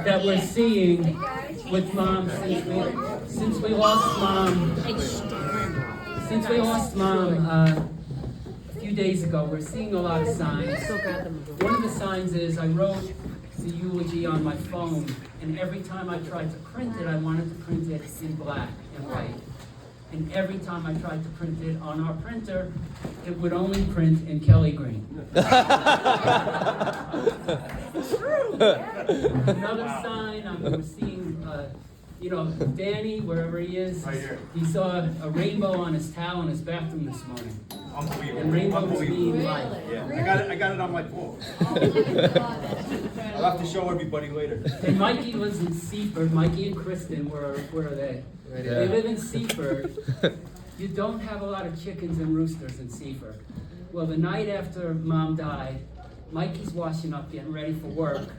that we're seeing with Mom since we lost Mom a few days ago. We're seeing a lot of signs. One of the signs is I wrote the eulogy on my phone, and every time I tried to print it, I wanted to print it in black and white. And every time I tried to print it on our printer, it would only print in Kelly Green. Another sign, we're seeing, Danny, wherever he is, he saw a rainbow on his towel in his bathroom this morning. And rainbows mean life. Yeah, I got it on my phone. I'll have to show everybody later. And Mikey lives in Seaford. Mikey and Kristen, where are they? They live in Seaford. You don't have a lot of chickens and roosters in Seaford. Well, the night after Mom died, Mikey's washing up, getting ready for work,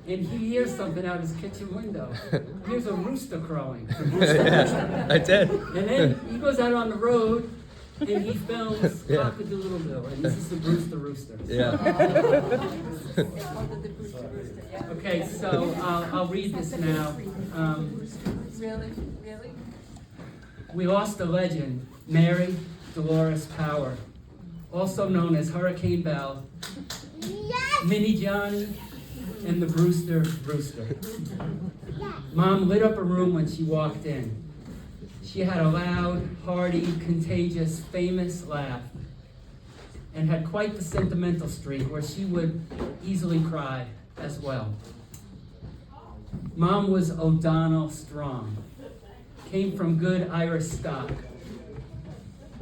and he hears something out his kitchen window. He hears a rooster crowing. I did. And then he goes out on the road, and he films Cock-a-doodle-doo, and this is the Brewster Rooster. Yeah. Okay, so I'll read this now. Really? We lost a legend, Mary Dolores Power, also known as Hurricane Belle, Minnie Johnny, and the Brewster Rooster. Mom lit up a room when she walked in. She had a loud, hearty, contagious, famous laugh, and had quite the sentimental streak where she would easily cry as well. Mom was O'Donnell strong, came from good Irish stock.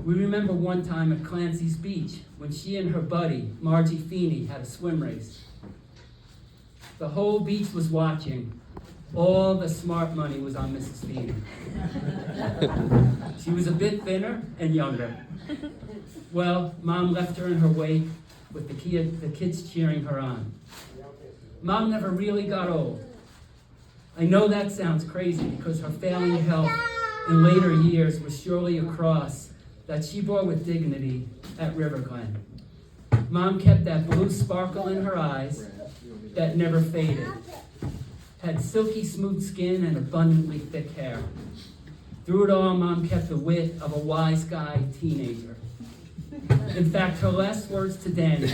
We remember one time at Clancy's Beach when she and her buddy, Margie Feeney, had a swim race. The whole beach was watching. All the smart money was on Mrs. Feeney. She was a bit thinner and younger. Well, Mom left her in her wake with the kids cheering her on. Mom never really got old. I know that sounds crazy because her failing health in later years was surely a cross that she bore with dignity at River Glen. Mom kept that blue sparkle in her eyes that never faded, had silky smooth skin and abundantly thick hair. Through it all, Mom kept the wit of a wise guy teenager. In fact, her last words to Danny,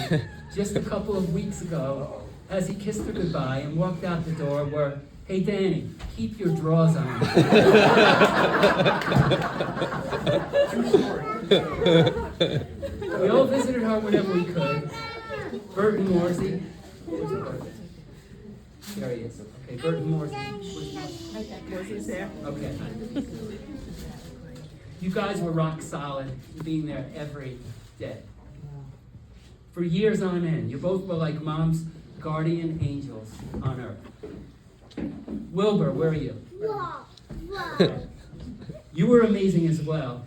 just a couple of weeks ago, as he kissed her goodbye and walked out the door, were, "Hey Danny, keep your drawers on." We all visited her whenever we could. Burton Morsey. There he is. Okay, Burton Morsey. Mosey's there. Okay. You guys were rock solid, being there every day. For years on end, you both were like Mom's guardian angels on earth. Wilbur, where are you? You were amazing as well,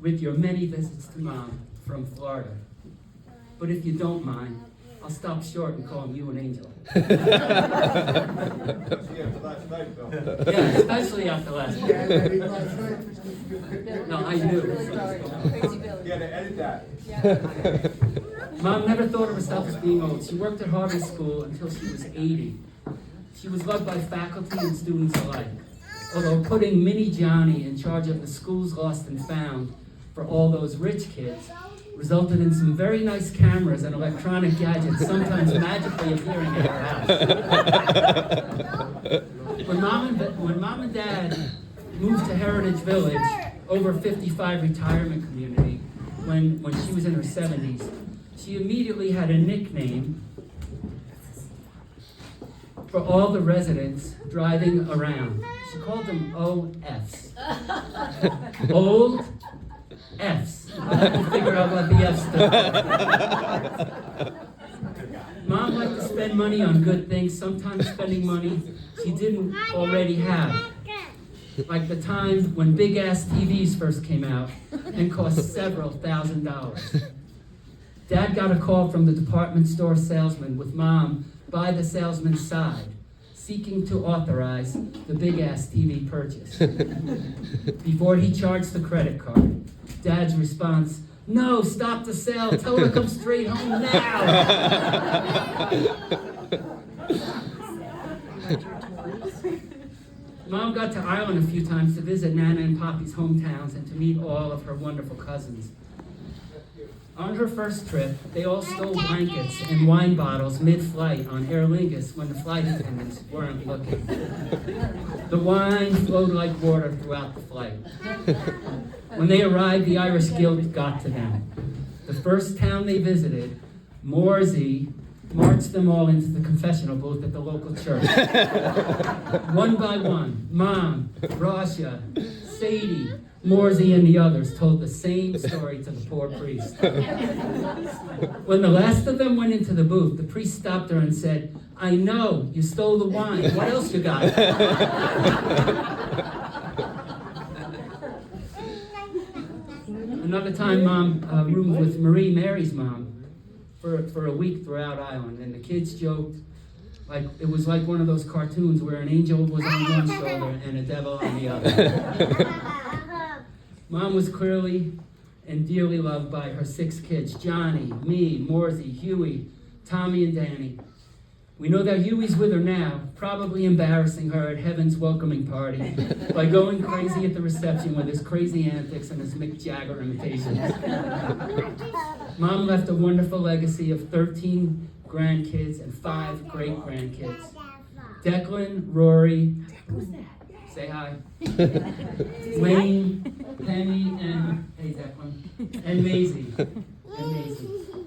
with your many visits to Mom from Florida. But if you don't mind, I'll stop short and call you an angel. Yeah, especially after last night. No, I knew. Yeah, to edit that. Mom never thought of herself as being old. She worked at Harvard School until she was 80. She was loved by faculty and students alike. Although putting Minnie Johnny in charge of the school's lost and found for all those rich kids resulted in some very nice cameras and electronic gadgets sometimes magically appearing at her house. When Mom and Dad moved to Heritage Village, over 55 retirement community, when she was in her 70s, she immediately had a nickname for all the residents driving around. She called them OFs. Old Fs. I have to figure out what the Fs stood for. Mom liked to spend money on good things, sometimes spending money she didn't already have. Like the time when big-ass TVs first came out and cost several $1,000s. Dad got a call from the department store salesman with Mom by the salesman's side, seeking to authorize the big-ass TV purchase. Before he charged the credit card, Dad's response, "No, stop the sale, tell her to come straight home now." Mom got to Ireland a few times to visit Nana and Poppy's hometowns and to meet all of her wonderful cousins. On her first trip, they all stole blankets and wine bottles mid-flight on Aer Lingus when the flight attendants weren't looking. The wine flowed like water throughout the flight. When they arrived, the Irish guilt got to them. The first town they visited, Morsey, marched them all into the confessional booth at the local church. One by one, Mom, Rasha, Sadie, Morsey, and the others told the same story to the poor priest. When the last of them went into the booth, the priest stopped her and said, "I know, you stole the wine. What else you got?" Another time, Mom roomed with Marie, Mary's mom, for a week throughout Ireland, and the kids joked like it was like one of those cartoons where an angel was on one shoulder and a devil on the other. Mom was clearly and dearly loved by her 6 kids, Johnny, me, Morsey, Huey, Tommy, and Danny. We know that Huey's with her now, probably embarrassing her at Heaven's welcoming party by going crazy at the reception with his crazy antics and his Mick Jagger imitations. Mom left a wonderful legacy of 13 grandkids and 5 great-grandkids. Declan, Rory, say hi, Wayne, Penny, and, hey Declan, and Maisie.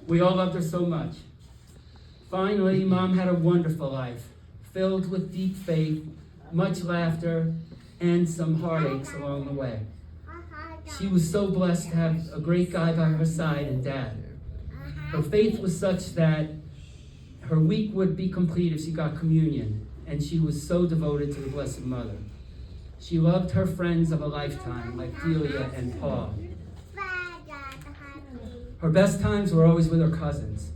We all loved her so much. Finally, Mom had a wonderful life, filled with deep faith, much laughter, and some heartaches along the way. She was so blessed to have a great guy by her side and Dad. Her faith was such that her week would be complete if she got communion, and she was so devoted to the Blessed Mother. She loved her friends of a lifetime, like Delia and Paul. Her best times were always with her cousins.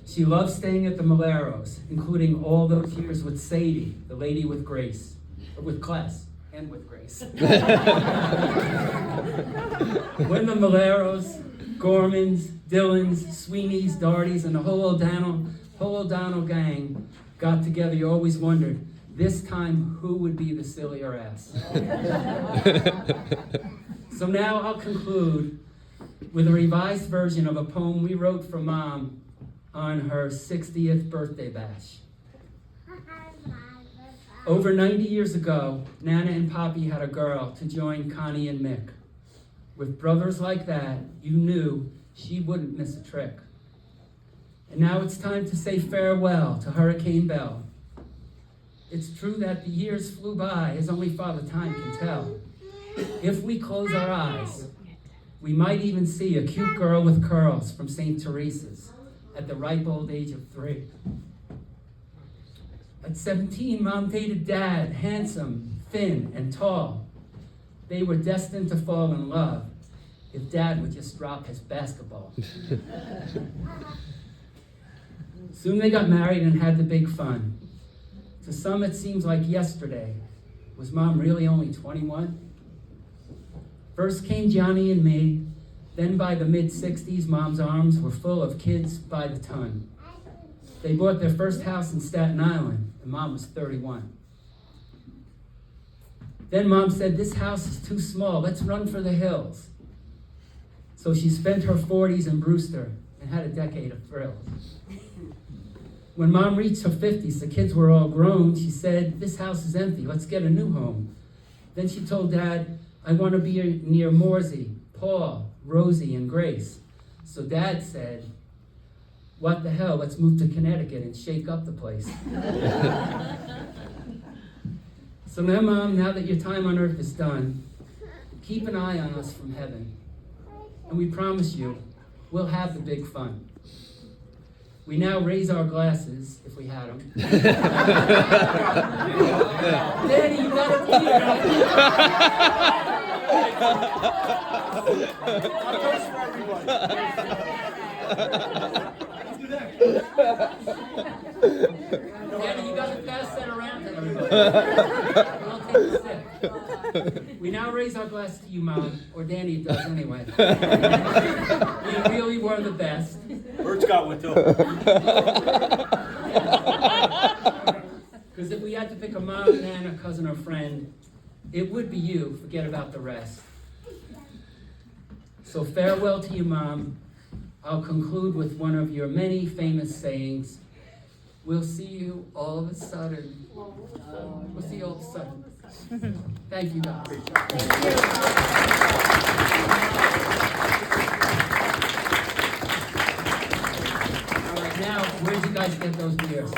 She loved staying at the Maleros, including all those years with Sadie, the lady with grace, or with class, and with grace. When the Maleros, Gormans, Dillons, Sweeneys, Dartys, and the whole O'Donnell gang got together, you always wondered, this time, who would be the sillier ass? So now I'll conclude with a revised version of a poem we wrote for Mom on her 60th birthday bash. Over 90 years ago, Nana and Poppy had a girl to join Connie and Mick. With brothers like that, you knew she wouldn't miss a trick. And now it's time to say farewell to Hurricane Belle. It's true that the years flew by as only Father Time can tell. If we close our eyes, we might even see a cute girl with curls from St. Teresa's at the ripe old age of 3. At 17, Mom dated Dad, handsome, thin, and tall. They were destined to fall in love if Dad would just drop his basketball. Soon they got married and had the big fun. To some, it seems like yesterday. Was Mom really only 21? First came Johnny and me. Then by the mid-60s, Mom's arms were full of kids by the ton. They bought their first house in Staten Island, and Mom was 31. Then Mom said, this house is too small, let's run for the hills. So she spent her 40s in Brewster and had a decade of thrills. When Mom reached her 50s, the kids were all grown. She said, this house is empty, let's get a new home. Then she told Dad, I want to be near Morsey, Paul, Rosie, and Grace. So Dad said, what the hell, let's move to Connecticut and shake up the place. So now, Mom, now that your time on earth is done, keep an eye on us from heaven. And we promise you, we'll have the big fun. We now raise our glasses, if we had them. Danny, you got a tear. Danny, you got to pass that around to everybody. I'll take a sip. We now raise our glass to you, Mom, or Danny does anyway. You really were the best. Bert's got one too. Because if we had to pick a mom, nana, cousin, or friend it would be you. Forget about the rest. So farewell to you, Mom. I'll conclude with one of your many famous sayings. We'll see you all of a sudden. We'll see you all of a sudden. Thank you, guys. All right, now, where'd you guys get those beers?